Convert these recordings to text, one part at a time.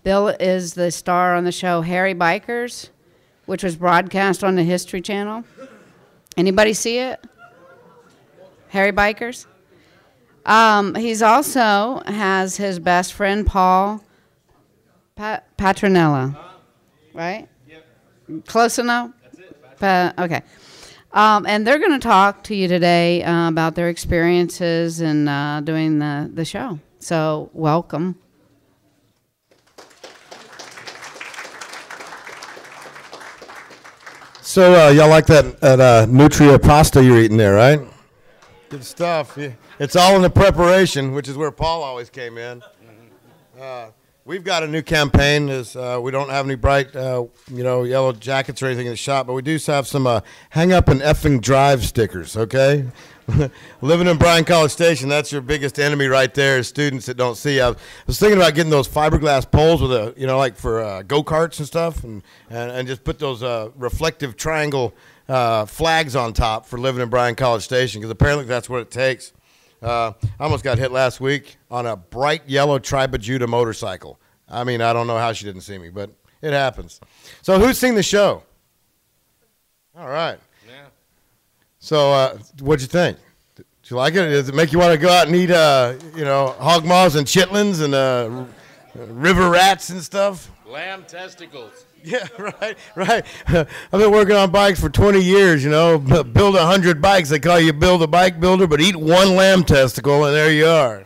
Bill is the star on the show Harry Bikers, which was broadcast on the History Channel. Anybody see it? Harry Bikers? He's also has his best friend Paul Patranella, right? Yep. Close enough? That's it. Okay. And they're going to talk to you today about their experiences in doing the show. So welcome. So y'all like that nutria pasta you're eating there, right? Good stuff. Yeah. It's all in the preparation, which is where Paul always came in. We've got a new campaign. We don't have any bright, yellow jackets or anything in the shop, but we do have some hang up and effing drive stickers, okay? Living in Bryan College Station, that's your biggest enemy right there, is students that don't see. I was thinking about getting those fiberglass poles with like for go-karts and stuff, and just put those reflective triangle flags on top for living in Bryan College Station, because apparently that's what it takes. I almost got hit last week on a bright yellow Tribe of Judah motorcycle. I mean, I don't know how she didn't see me, but it happens. So who's seen the show? All right. Yeah. So what'd you think? Did you like it? Does it make you want to go out and eat, hog maws and chitlins and river rats and stuff? Lamb testicles. Yeah, right. I've been working on bikes for 20 years, build 100 bikes. They call you build a bike builder, but eat one lamb testicle, and there you are.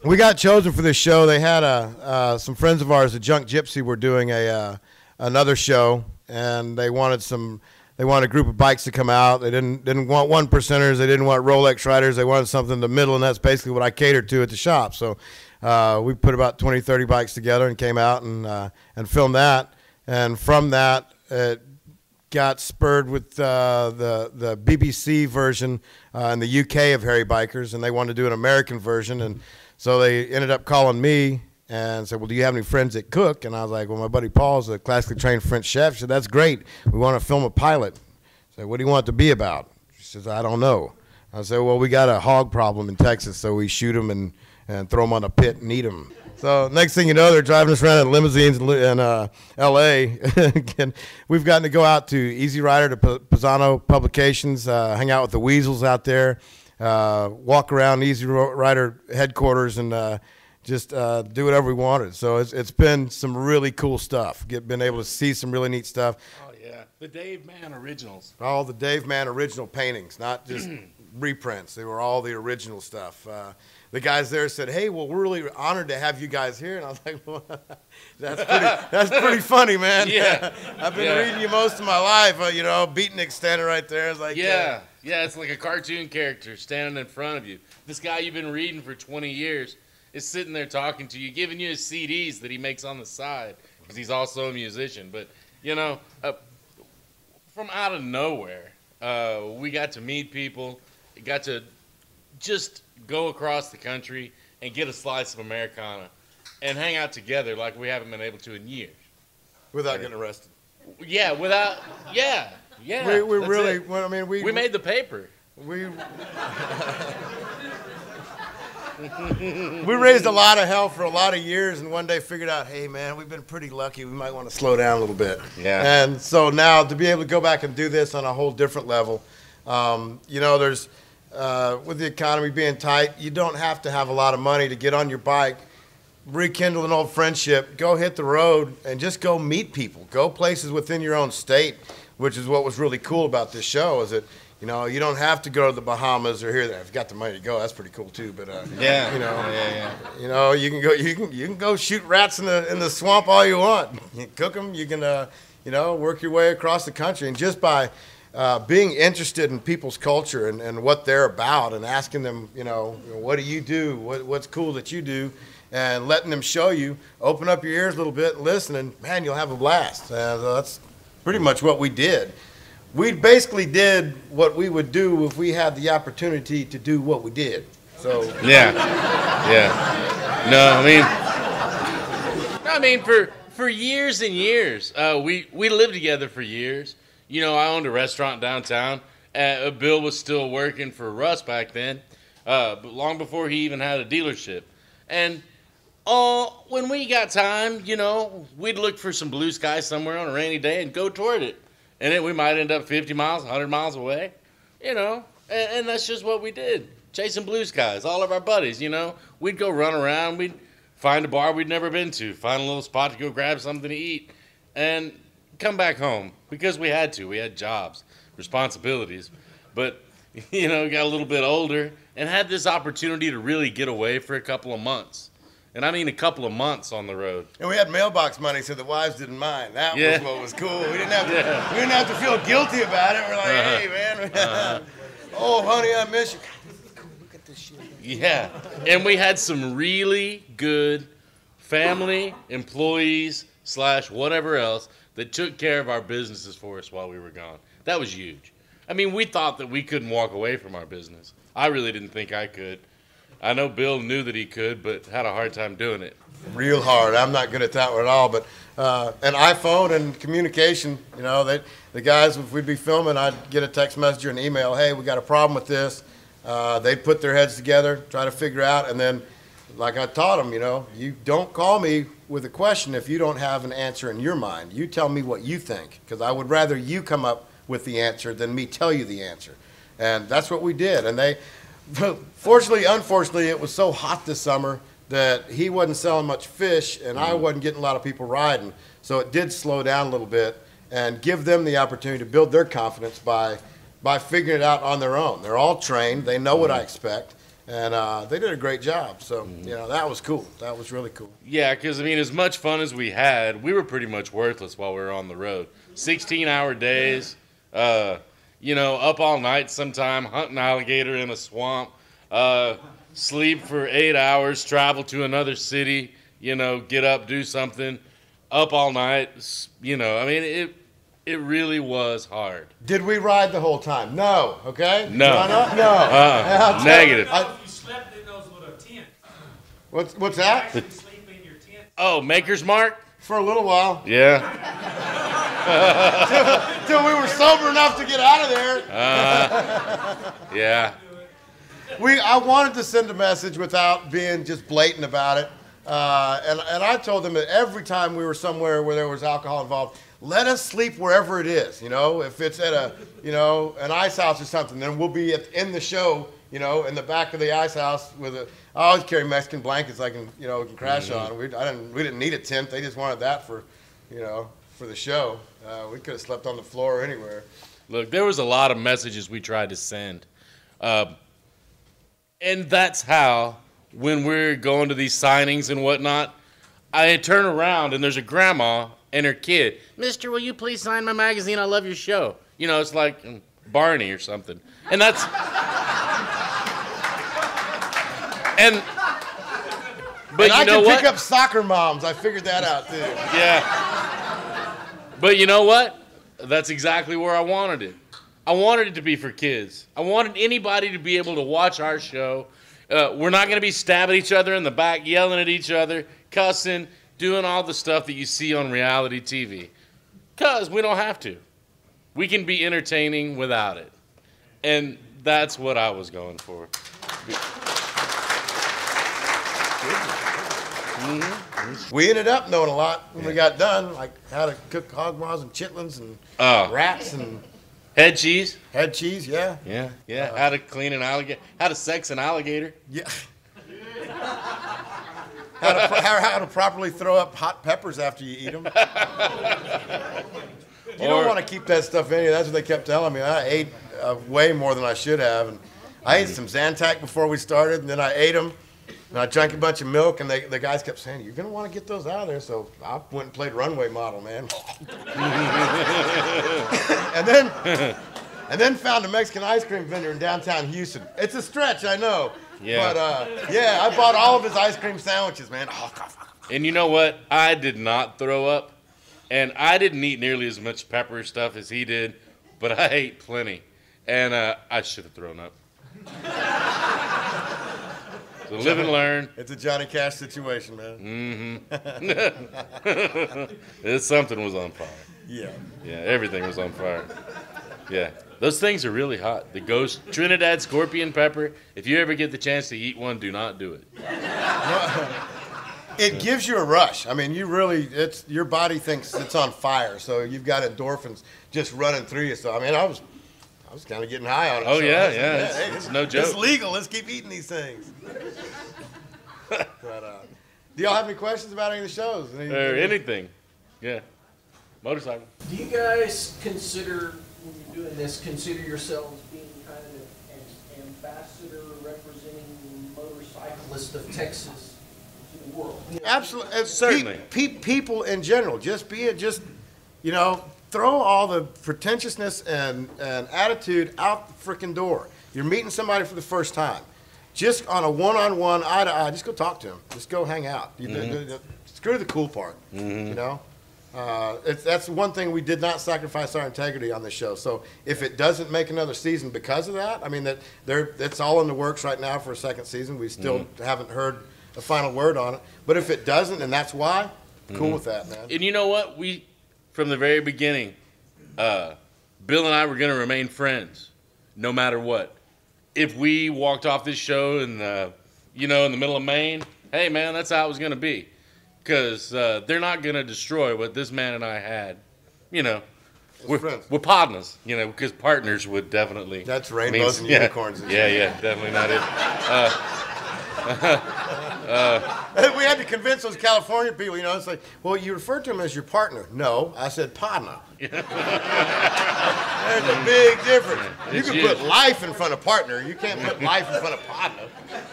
We got chosen for this show. They had some friends of ours, the Junk Gypsy, were doing another show, and they wanted a group of bikes to come out. They didn't want 1%ers. They didn't want Rolex riders. They wanted something in the middle, and that's basically what I catered to at the shop. So we put about 20, 30 bikes together and came out and filmed that. And from that, it got spurred with the BBC version in the UK of Harry Bikers, and they wanted to do an American version. And so they ended up calling me and said, well, do you have any friends that cook? And I was like, well, my buddy Paul's a classically trained French chef. She said, that's great. We want to film a pilot. I said, what do you want it to be about? She says, I don't know. I said, well, we got a hog problem in Texas, so we shoot them and throw them on a pit and eat them. So next thing you know, they're driving us around in limousines in L.A. And we've gotten to go out to Easy Rider, to Pisano Publications, hang out with the Weasels out there, walk around Easy Rider headquarters, and just do whatever we wanted. So it's been some really cool stuff. Been able to see some really neat stuff. Oh, yeah. The Dave Mann originals. All the Dave Mann original paintings, not just reprints. They were all the original stuff. The guys there said, hey, well, we're really honored to have you guys here. And I was like, well, that's pretty funny, man. Yeah. I've been reading you most of my life, Beatnik standing right there. It's like, yeah, it's like a cartoon character standing in front of you. This guy you've been reading for 20 years is sitting there talking to you, giving you his CDs that he makes on the side, because he's also a musician. But, from out of nowhere, we got to meet people, got to just go across the country and get a slice of Americana and hang out together like we haven't been able to in years. Without getting arrested. Yeah, We really, it. Well, I mean, we made the paper. We raised a lot of hell for a lot of years, and one day figured out, hey, man, we've been pretty lucky. We might want to slow down a little bit. Yeah. And so now to be able to go back and do this on a whole different level, there's with the economy being tight, you don't have to have a lot of money to get on your bike, rekindle an old friendship, go hit the road, and just go meet people. Go places within your own state, which is what was really cool about this show, is that you don't have to go to the Bahamas or here. If you got the money to go, that's pretty cool too. But you can go shoot rats in the swamp all you want. You can cook them. You can work your way across the country, and just by being interested in people's culture and what they're about, and asking them, what do you do? What's cool that you do? And letting them show you, open up your ears a little bit and listen, and man, you'll have a blast. That's pretty much what we did. We basically did what we would do if we had the opportunity to do what we did. So yeah. No, I mean for years and years, we lived together for years. I owned a restaurant downtown, Bill was still working for Russ back then, but long before he even had a dealership. And when we got time, we'd look for some blue sky somewhere on a rainy day and go toward it. And then we might end up 50 miles, 100 miles away, and that's just what we did. Chasing blue skies, all of our buddies, We'd go run around, we'd find a bar we'd never been to, find a little spot to go grab something to eat, and come back home because we had to. We had jobs, responsibilities. But, got a little bit older and had this opportunity to really get away for a couple of months. And I mean a couple of months on the road. And we had mailbox money, so the wives didn't mind. That was what was cool. We didn't have to feel guilty about it. We're like, hey, man. Oh, honey, I miss you. God, look at this shit. Yeah. And we had some really good family, employees, / whatever else that took care of our businesses for us while we were gone. That was huge. I mean, we thought that we couldn't walk away from our business. I really didn't think I could. I know Bill knew that he could, but had a hard time doing it. Real hard. I'm not good at that one at all. But an iPhone and communication, the guys, if we'd be filming, I'd get a text message or an email, hey, we got a problem with this. They'd put their heads together, try to figure out, and then, like I taught them, you don't call me with a question if you don't have an answer in your mind. You tell me what you think, because I would rather you come up with the answer than me tell you the answer. And that's what we did. And fortunately, unfortunately, it was so hot this summer that he wasn't selling much fish and I wasn't getting a lot of people riding. So it did slow down a little bit and give them the opportunity to build their confidence by figuring it out on their own. They're all trained. They know what I expect. And they did a great job. So, that was cool. That was really cool. Yeah, because, as much fun as we had, we were pretty much worthless while we were on the road. 16-hour days, up all night sometime, hunting alligator in a swamp, sleep for 8 hours, travel to another city, get up, do something, up all night, it really was hard. Did we ride the whole time? No, okay? No. No. Negative. You slept in those with a tent. What's that? You sleep in your tent. Oh, Maker's Mark? For a little while. Yeah. Till we were sober enough to get out of there. Yeah. I wanted to send a message without being just blatant about it. And I told them that every time we were somewhere where there was alcohol involved, let us sleep wherever it is. If it's at an ice house or something, then we'll be in the show, in the back of the ice house I always carry Mexican blankets I can crash on. We didn't need a tent. They just wanted that for the show. We could have slept on the floor or anywhere. Look, there was a lot of messages we tried to send. And that's how, when we're going to these signings and whatnot, I turn around and there's a grandma and her kid. Mister, will you please sign my magazine? I love your show. It's like Barney or something. And that's... But I can pick up soccer moms. I figured that out, too. Yeah. But you know what? That's exactly where I wanted it. I wanted it to be for kids. I wanted anybody to be able to watch our show. We're not going to be stabbing each other in the back, yelling at each other, cussing, doing all the stuff that you see on reality TV. Because we don't have to. We can be entertaining without it. And that's what I was going for. We ended up knowing a lot when we got done, like how to cook hog maws and chitlins and rats and head cheese. Head cheese, yeah. Yeah. How to clean an alligator. How to sex an alligator. Yeah. How to properly throw up hot peppers after you eat them. You don't want to keep that stuff in you. That's what they kept telling me. I ate way more than I should have. And I ate some Zantac before we started, and then I ate them. And I drank a bunch of milk, and the guys kept saying, you're going to want to get those out of there. So I went and played runway model, man. and then found a Mexican ice cream vendor in downtown Houston. It's a stretch, I know. Yeah. But, I bought all of his ice cream sandwiches, man. And you know what? I did not throw up, and I didn't eat nearly as much pepper stuff as he did, but I ate plenty. And I should have thrown up. So live and learn. It's a Johnny Cash situation, man. Mm-hmm. Something was on fire. Yeah. Yeah, everything was on fire. Yeah. Those things are really hot. The ghost Trinidad scorpion pepper. If you ever get the chance to eat one, do not do it. It gives you a rush. I mean, your body thinks it's on fire, so you've got endorphins just running through you. So I mean, I was kind of getting high on it. Oh so yeah. Hey, It's no joke. It's legal. Let's keep eating these things. But do y'all have any questions about any of the shows? Or anything. Yeah. Motorcycle. Do you guys consider, when you're doing this, consider yourselves being kind of an ambassador representing motorcyclists of Texas to the world? You know, Absolutely. Certainly. People in general, throw all the pretentiousness and attitude out the freaking door. You're meeting somebody for the first time. Just on a one-on-one, eye-to-eye, just go talk to him. Just go hang out. Screw the cool part, you know? That's one thing we did not sacrifice our integrity on this show. So if it doesn't make another season because of that, I mean, that's all in the works right now for a second season. We still haven't heard a final word on it. But if it doesn't, and that's why, cool with that, man. And you know what? From the very beginning, Bill and I were going to remain friends, no matter what. If we walked off this show in the middle of Maine, hey, man, that's how it was going to be. Because they're not going to destroy what this man and I had. You know, we're partners, because partners would definitely. That's rainbows and unicorns. Yeah, definitely not it. We had to convince those California people, it's like, well, you referred to him as your partner. No, I said partner. There's a big difference. You can put life in front of partner. You can't put life in front of partner.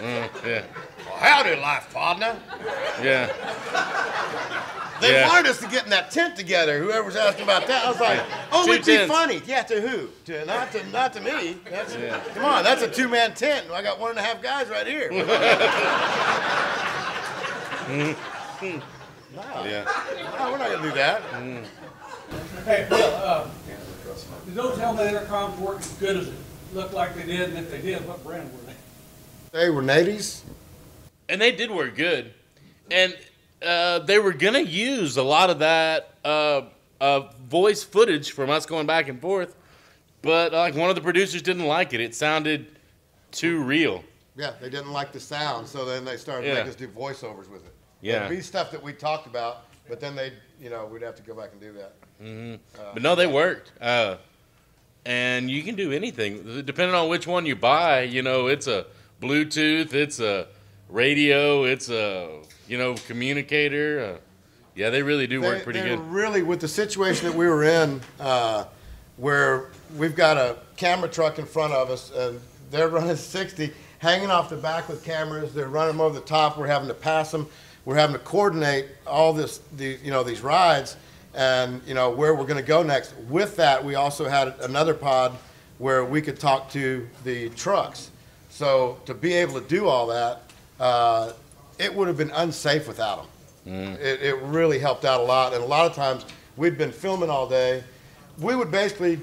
Yeah. Well, howdy, life partner. Yeah. They wanted us to get in that tent together. Whoever's asking about that, I was like, it'd be funny. Yeah, to who? Not to me. Come on, that's a two-man tent. I got 1.5 guys right here. No, we're not gonna do that. Hey, Bill, did those helmet intercoms work as good as it looked like they did? And if they did, what brand were they? They were natives. And they did work good. And they were going to use a lot of that voice footage from us going back and forth. But one of the producers didn't like it. It sounded too real. Yeah, they didn't like the sound, so then they started making us do voiceovers with it. Yeah. It'd be stuff that we talked about, but then we'd have to go back and do that. But no, they worked. And you can do anything. Depending on which one you buy, it's a Bluetooth, it's a radio, it's a, communicator. Yeah, they really do work pretty good. Really, with the situation that we were in, where we've got a camera truck in front of us, and they're running 60, hanging off the back with cameras. They're running them over the top. We're having to pass them. We're having to coordinate all these rides and, where we're going to go next. With that, we also had another pod where we could talk to the trucks. So to be able to do all that, it would have been unsafe without them. It really helped out a lot. And a lot of times we'd been filming all day. We would basically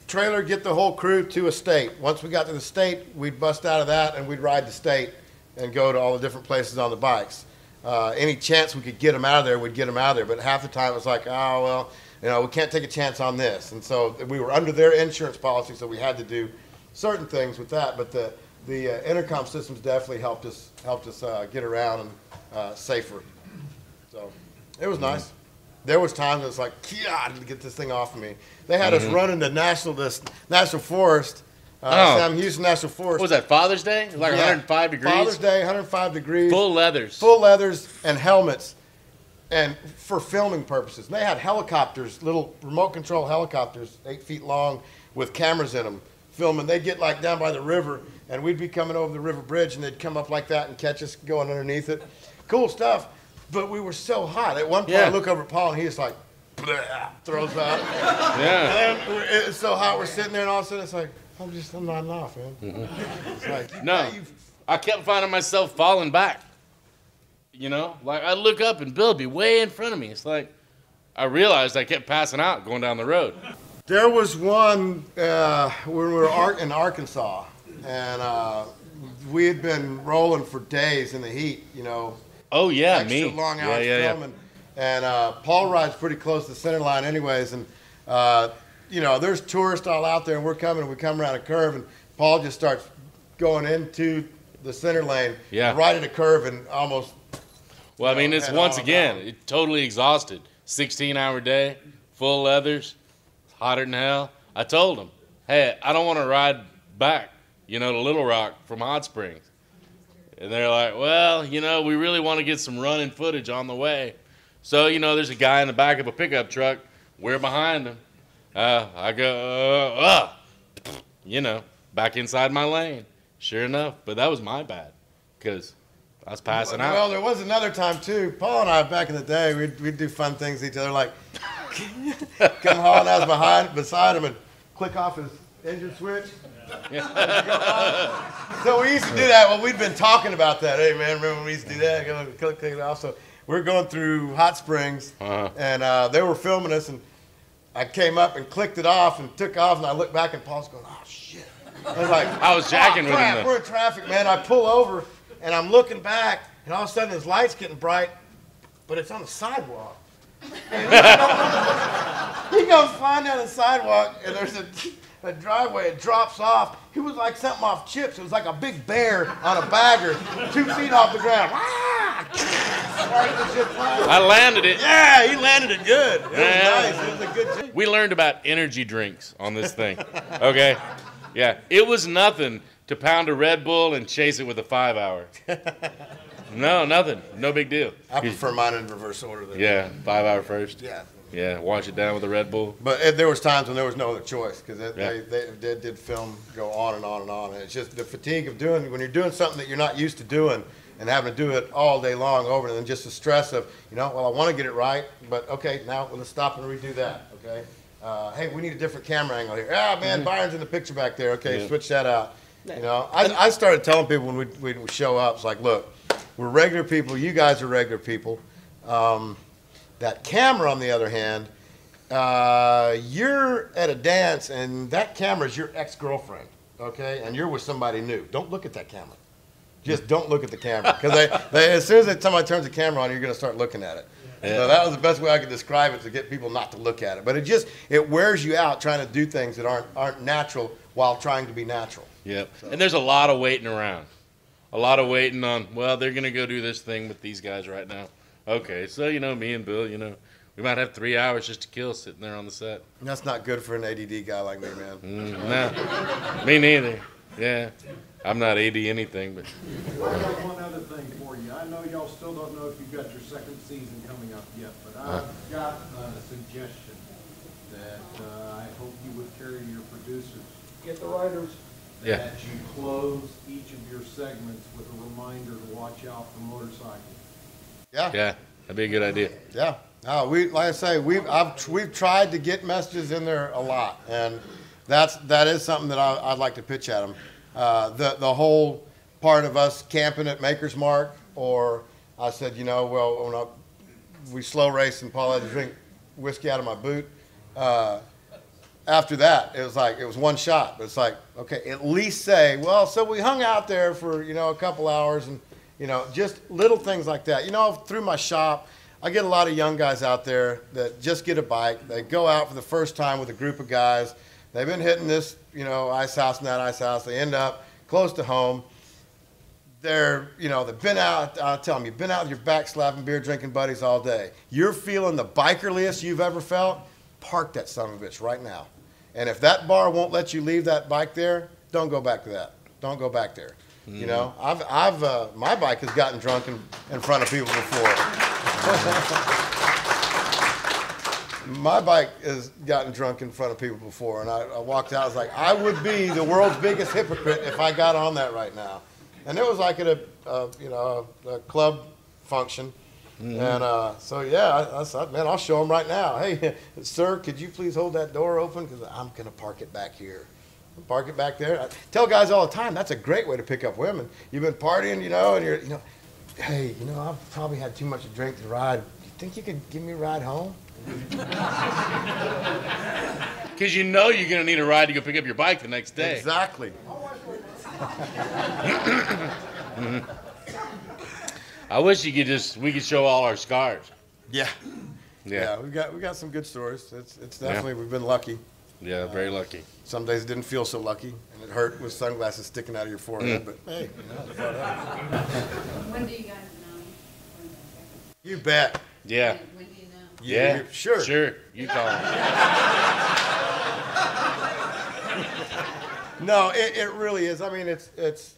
get the whole crew to a state. Once we got to the state, we'd bust out of that and we'd ride the state and go to all the different places on the bikes. Any chance we could get them out of there, we'd get them out of there. But half the time it was like, oh, well, we can't take a chance on this. And so we were under their insurance policy, so we had to do certain things with that. But the intercom systems definitely helped us get around and safer. So it was nice. There was times it was like, God, to get this thing off of me. They had us running the national forest, Sam Houston National Forest. What was that, Father's Day? It was like 105 degrees? Father's Day, 105 degrees. Full leathers. Full leathers and helmets, and for filming purposes. And they had helicopters, little remote control helicopters, 8 feet long, with cameras in them, filming. They'd get like down by the river, and we'd be coming over the river bridge, and they'd come up like that and catch us going underneath it. Cool stuff. But we were so hot. At one point, I look over at Paul, and he's like, throws out. Yeah. And it's so hot, we're sitting there, and all of a sudden, it's like, I'm nodding off, man. It's like, no, I kept finding myself falling back. Like I look up and Bill would be way in front of me. It's like I realized I kept passing out going down the road. There was one when we were in Arkansas, and we had been rolling for days in the heat, Oh, yeah, extra long hours filming. And Paul rides pretty close to the center line anyways, and there's tourists all out there, and we come around a curve, and Paul just starts going into the center lane, right at a curve, and almost. Well, I mean, it's once again, totally exhausted. 16-hour day, full leathers, hotter than hell. I told him, hey, I don't want to ride back, to Little Rock from Hot Springs. And they're like, well, we really want to get some running footage on the way. So, there's a guy in the back of a pickup truck. We're behind him. I go, back inside my lane. Sure enough. But that was my bad because I was passing out. Well, there was another time, too. Paul and I, back in the day, we'd do fun things with each other, like come hauling us beside him and click off his engine switch. So we used to do that. Well, we'd been talking about that. Hey, man, remember when we used to do that? Go click it off. So we're going through Hot Springs, and they were filming us, and I came up and clicked it off and took off, and I looked back, and Paul's going, oh, shit. I was jacking with him. We're in traffic, man. I pull over, and I'm looking back, and all of a sudden his light's getting bright, but it's on the sidewalk. He goes flying down the sidewalk, and there's a driveway. It drops off. He was like something off Chips. It was like a big bear on a bagger, 2 feet off the ground. I landed it. Yeah, he landed it good. It was nice. It was a good thing. We learned about energy drinks on this thing. Okay? Yeah. It was nothing to pound a Red Bull and chase it with a 5-hour. No, nothing. No big deal. I prefer mine in reverse order. Yeah, 5-hour first. Yeah. Yeah, wash it down with a Red Bull. But there was times when there was no other choice because they did film go on and on and on. And it's just the fatigue of when you're doing something that you're not used to doing and having to do it all day long over, and then just the stress of, well, I want to get it right, but okay, now let's stop and redo that, okay? Hey, we need a different camera angle here. Ah, man, Byron's in the picture back there. Okay, switch that out. I started telling people when we show up, it's like, look, we're regular people. You guys are regular people. That camera, on the other hand, you're at a dance, and that camera is your ex-girlfriend, okay? And you're with somebody new. Don't look at that camera. Just don't look at the camera. Because as soon as somebody turns the camera on, you're going to start looking at it. Yeah. So that was the best way I could describe it, to get people not to look at it. But it wears you out trying to do things that aren't natural while trying to be natural. Yep. So. And there's a lot of waiting around. A lot of waiting on, well, they're going to go do this thing with these guys right now. Okay, so, me and Bill, we might have 3 hours just to kill sitting there on the set. That's not good for an ADD guy like me, man. No, me neither. Yeah, I'm not AD anything, but. I got one other thing for you. I know y'all still don't know if you've got your second season coming up yet, but I've got a suggestion that I hope you would carry to your producers. Get the writers. That you close each of your segments with a reminder to watch out for motorcycles. Yeah, that'd be a good idea. Yeah, like I say, we've tried to get messages in there a lot, and that is something that I'd like to pitch at them. The whole part of us camping at Maker's Mark, or I said, well, when we slow race and Paul had to drink whiskey out of my boot. After that, it was one shot, but it's like, okay, at least say, well, so we hung out there for a couple hours and. Just little things like that. Through my shop, I get a lot of young guys out there that just get a bike. They go out for the first time with a group of guys. They've been hitting this, ice house and that ice house. They end up close to home. They've been out, I'll tell them, you've been out with your back slapping, beer drinking buddies all day. You're feeling the bikerliest you've ever felt. Park that son of a bitch right now. And if that bar won't let you leave that bike there, don't go back to that. Don't go back there. My bike has gotten drunk in front of people before. My bike has gotten drunk in front of people before, and I walked out. I was like, I would be the world's biggest hypocrite if I got on that right now. And it was like at a club function, and I said, man, I'll show them right now. Hey, sir, could you please hold that door open, because I'm gonna park it back here. Park it back there. I tell guys all the time, that's a great way to pick up women. You've been partying, and you're, hey, I've probably had too much to drink to ride. Do you think you could give me a ride home? Because you're going to need a ride to go pick up your bike the next day. Exactly. I wish we could show all our scars. Yeah. Yeah, we got some good stories. It's definitely, we've been lucky. Yeah, very lucky. Some days it didn't feel so lucky, and it hurt with sunglasses sticking out of your forehead. But hey, it's whatever. When do you guys know? You bet. Yeah. When do you know? Yeah. Sure. Sure. You call him. No, it really is. I mean, it's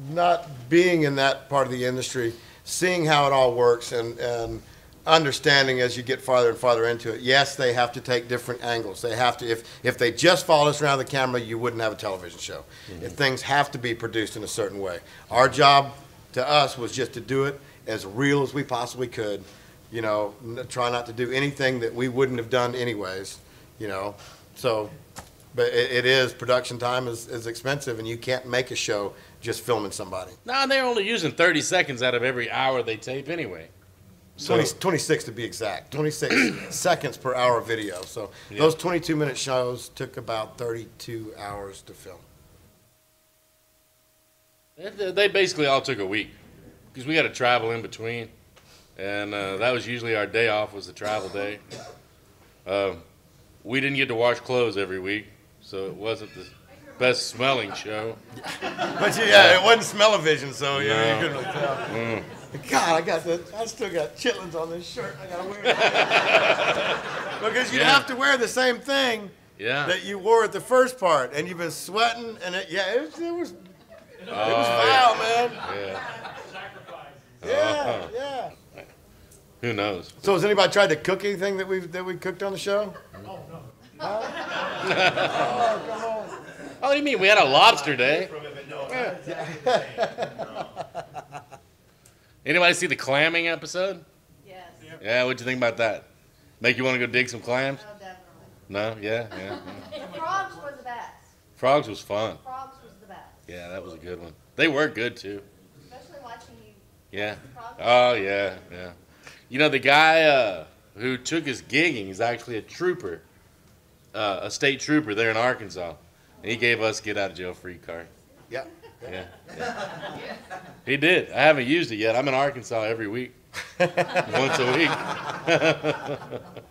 not being in that part of the industry, seeing how it all works, and understanding as you get farther and farther into it. Yes, they have to take different angles. They have to. If they just followed us around the camera, you wouldn't have a television show. If things have to be produced in a certain way, our job to us was just to do it as real as we possibly could. You know, try not to do anything that we wouldn't have done anyways. You know, so. But it is, production time is expensive, and you can't make a show just filming somebody. No, they're only using 30 seconds out of every hour they tape anyway. So, 26 to be exact. 26 seconds per hour of video. So those 22-minute shows took about 32 hours to film. They basically all took a week because we got to travel in between. And that was usually our day off, was the travel day. We didn't get to wash clothes every week, so it wasn't the best smelling show. But yeah, it wasn't smell-o-vision, so you couldn't really tell. Mm. God, I still got chitlins on this shirt. I gotta wear it. Because you have to wear the same thing that you wore at the first part, and you've been sweating, and it was vile, man. Yeah. Who knows? So has anybody tried to cook anything that we cooked on the show? Oh, no. Oh, come on. Oh, what do you mean? We had a lobster day. Anybody see the clamming episode? Yes. Yeah, what'd you think about that? Make you want to go dig some clams? Oh, definitely. No? Yeah. Frogs were the best. Frogs was fun. Frogs was the best. Yeah, that was a good one. They were good, too. Especially watching you. Yeah. Frogs. Oh, yeah. You know, the guy who took us gigging is actually a trooper, a state trooper there in Arkansas. And he gave us get-out-of-jail-free card. Yeah. Yeah. He did. I haven't used it yet. I'm in Arkansas every week. Once a week.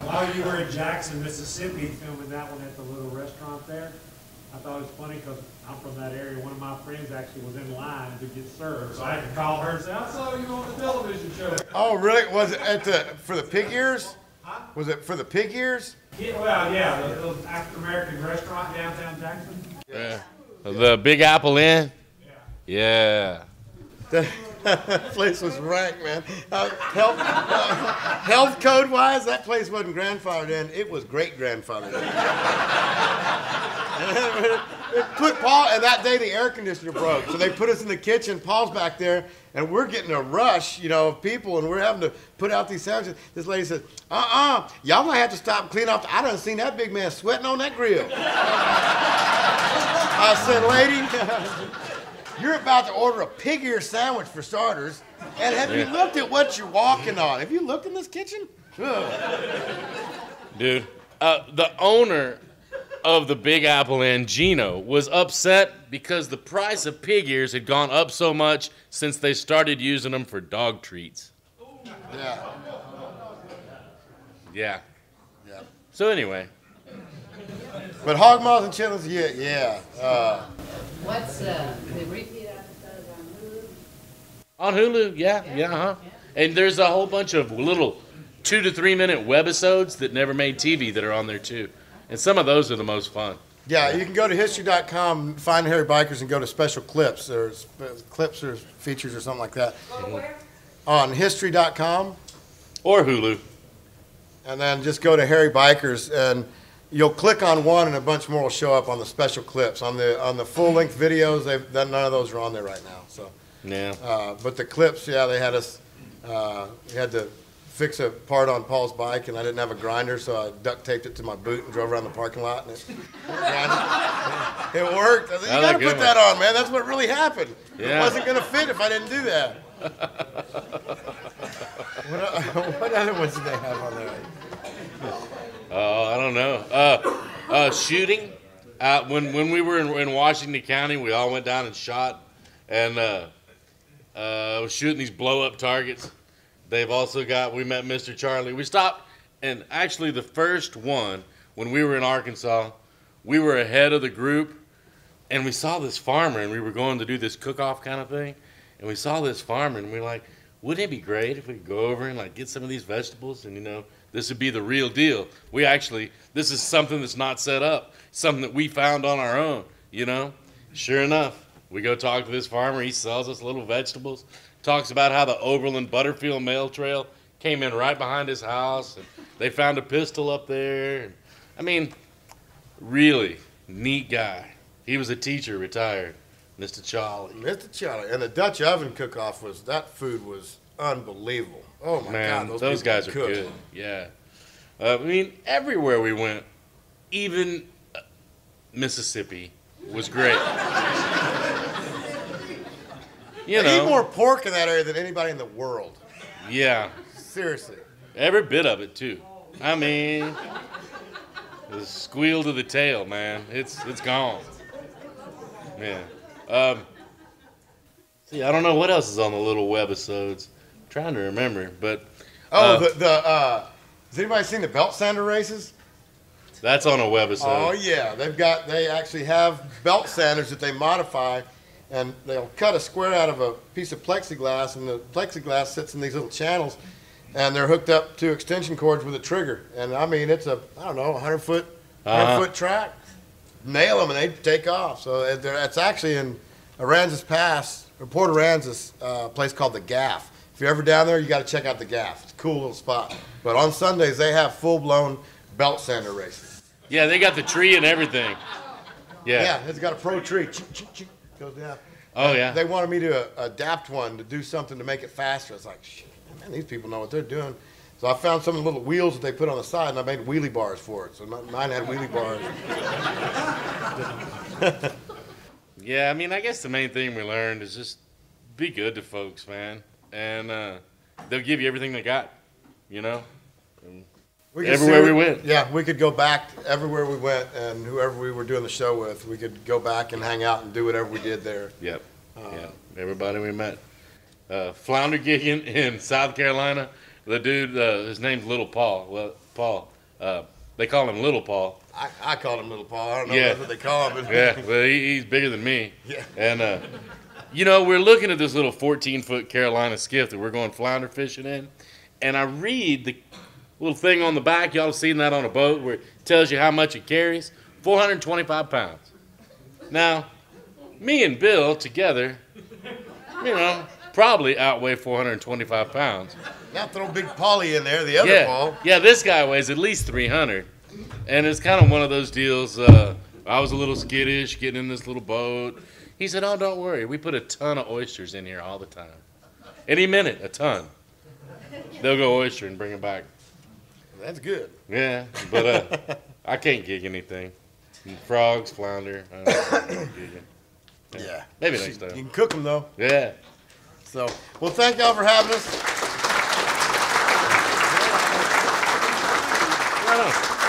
While you were in Jackson, Mississippi, filming that one at the little restaurant there, I thought it was funny because I'm from that area. One of my friends actually was in line to get served, so I had to call her and say, "I saw you on the television show." Oh, really? Was it for the pig ears? Huh? Was it for the pig ears? Yeah, well, yeah, the little African-American restaurant downtown Jackson. Yeah. The Big Apple Inn? Yeah. That place was rank, man. Health code-wise, that place wasn't grandfathered in. It was great-grandfathered in. It put Paul, and that day the air conditioner broke. So they put us in the kitchen. Paul's back there, and we're getting a rush, of people, and we're having to put out these sandwiches. This lady says, y'all might have to stop and clean off. I done seen that big man sweating on that grill. I said, lady, you're about to order a pig ear sandwich for starters, and have you looked at what you're walking on? Have you looked in this kitchen? Dude, the owner of the Big Apple Inn, Gino, was upset because the price of pig ears had gone up so much since they started using them for dog treats. Yeah. So anyway. But hog maws and chitlins, yeah. What's the repeat episode On on Hulu? Hulu, yeah. And there's a whole bunch of little 2 to 3 minute webisodes that never made TV that are on there too. And some of those are the most fun. Yeah, you can go to history.com, find Harry Bikers, and go to special clips or clips or features or something like that. Go to where? On history.com. Or Hulu. And then just go to Harry Bikers, and you'll click on one, and a bunch more will show up on the special clips. On the full-length videos, none of those are on there right now. So, yeah. But the clips, they had us. We had to fix a part on Paul's bike, and I didn't have a grinder, so I duct taped it to my boot and drove around the parking lot, and it worked. I said, you got to put that on, man. That's what really happened. Yeah. It wasn't going to fit if I didn't do that. What other ones did they have on there? Oh, I don't know. Shooting. When we were in Washington County, we all went down and shot, and was shooting these blow-up targets. They've also we met Mr. Charlie. We stopped, and actually the first one, when we were in Arkansas, we were ahead of the group, and we saw this farmer, and we were going to do this cook-off kind of thing, and we saw this farmer, and we were like, wouldn't it be great if we could go over and like get some of these vegetables, and this would be the real deal. This is something that's not set up, something that we found on our own, Sure enough, we go talk to this farmer. He sells us little vegetables, talks about how the Oberlin Butterfield Mail Trail came in right behind his house, and they found a pistol up there. I mean, really neat guy. He was a teacher, retired, Mr. Charlie. Mr. Charlie. And the Dutch oven cook-off that food was unbelievable. Oh, my Man, God. those guys are good. Yeah. I mean, everywhere we went, even Mississippi was great. They eat more pork in that area than anybody in the world. Yeah. Seriously. Every bit of it, too. I mean, the squeal to the tail, man. It's gone. Man. See, I don't know what else is on the little webisodes. I'm trying to remember, but... has anybody seen the belt sander races? That's on a webisode. Oh, yeah. They actually have belt sanders that they modify, and they'll cut a square out of a piece of plexiglass, and the plexiglass sits in these little channels, and they're hooked up to extension cords with a trigger. And, I mean, it's a 100-foot track. Nail them, and they take off. So it's actually in Aransas Pass, or Port Aransas, a place called the Gaff. If you're ever down there, you got to check out the Gaff. It's a cool little spot. But on Sundays, they have full-blown belt sander races. Yeah, they got the tree and everything. Yeah. Yeah, it's got a pro tree. Goes down. Oh, yeah. They wanted me to adapt one to do something to make it faster. I was like, shit, man, these people know what they're doing. So I found some of the little wheels that they put on the side, and I made wheelie bars for it. So mine had wheelie bars. Yeah, I mean, I guess the main thing we learned is just be good to folks, man. And they'll give you everything they got, everywhere we went. Yeah, we could go back everywhere we went, and whoever we were doing the show with, we could go back and hang out and do whatever we did there. Yep. Everybody we met. Flounder gigging in South Carolina. The dude, his name's Little Paul. Well, Paul. They call him Little Paul. I called him Little Paul. I don't know if that's what they call him. But yeah, well, he's bigger than me. Yeah. And, we're looking at this little 14-foot Carolina skiff that we're going flounder fishing in. And I read the little thing on the back. Y'all have seen that on a boat where it tells you how much it carries. 425 pounds. Now, me and Bill together, probably outweigh 425 pounds. Now throw Big Paulie in there, the other Paul. Yeah, this guy weighs at least 300. And it's kind of one of those deals. I was a little skittish getting in this little boat. He said, oh, don't worry. We put a ton of oysters in here all the time. And he meant it, a ton. They'll go oyster and bring them back. That's good. Yeah, but I can't gig anything. Frogs, flounder. I don't know, Yeah. Maybe next time. You can cook them, though. Yeah. So, well, thank y'all for having us. Right on.